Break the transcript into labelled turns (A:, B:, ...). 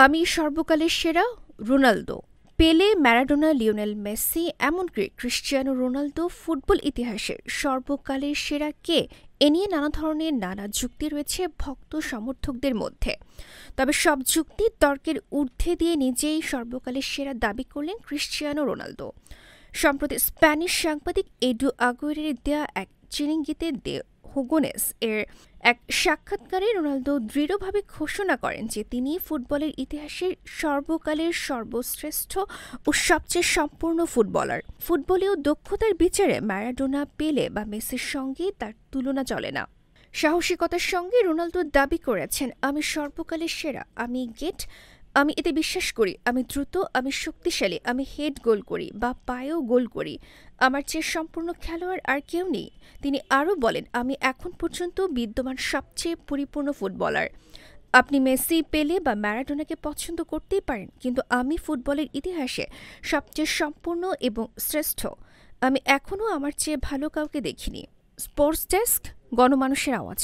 A: আমি সর্বকালের সেরা রোনালদো, পেলে, ম্যারাডোনা, লিওনেল মেসি এমনকি ক্রিস্টিয়ানো রোনালদো ফুটবল ইতিহাসের সর্বকালের সেরা কে, এ নিয়ে নানা ধরনের নানা যুক্তি রয়েছে ভক্ত সমর্থকদের মধ্যে। তবে সব যুক্তি তর্কের ঊর্ধ্বে দিয়ে নিজেই সর্বকালের সেরা দাবি করলেন ক্রিস্টিয়ানো রোনালদো। সম্প্রতি স্প্যানিশ সাংবাদিক এডু আগুয়েরের দেয়া এক চিরিঙ্গিতে দে হুগোনেস এর এক সাক্ষাৎকারে রোনালদো দৃঢ়ভাবে ঘোষণা করেন যে তিনি ফুটবলের ইতিহাসের সর্বকালের সর্বশ্রেষ্ঠ ও সবচেয়ে সম্পূর্ণ ফুটবলার। ফুটবলীয় দক্ষতার বিচারে ম্যারাডোনা, পেলে বা মেসির সঙ্গে তার তুলনা চলে না। সাহসিকতার সঙ্গে রোনালদো দাবি করেছেন, আমি সর্বকালের সেরা, আমি এতে বিশ্বাস করি, আমি দ্রুত, আমি শক্তিশালী, আমি হেড গোল করি বা পায়েও গোল করি, আমার চেয়ে সম্পূর্ণ খেলোয়াড় আর কেউ নেই। তিনি আরও বলেন, আমি এখন পর্যন্ত বিদ্যমান সবচেয়ে পরিপূর্ণ ফুটবলার। আপনি মেসি, পেলে বা ম্যারাডোনাকে পছন্দ করতেই পারেন, কিন্তু আমি ফুটবলের ইতিহাসে সবচেয়ে সম্পূর্ণ এবং শ্রেষ্ঠ। আমি এখনও আমার চেয়ে ভালো কাউকে দেখিনি। স্পোর্টস ডেস্ক, গণমানুষের আওয়াজ।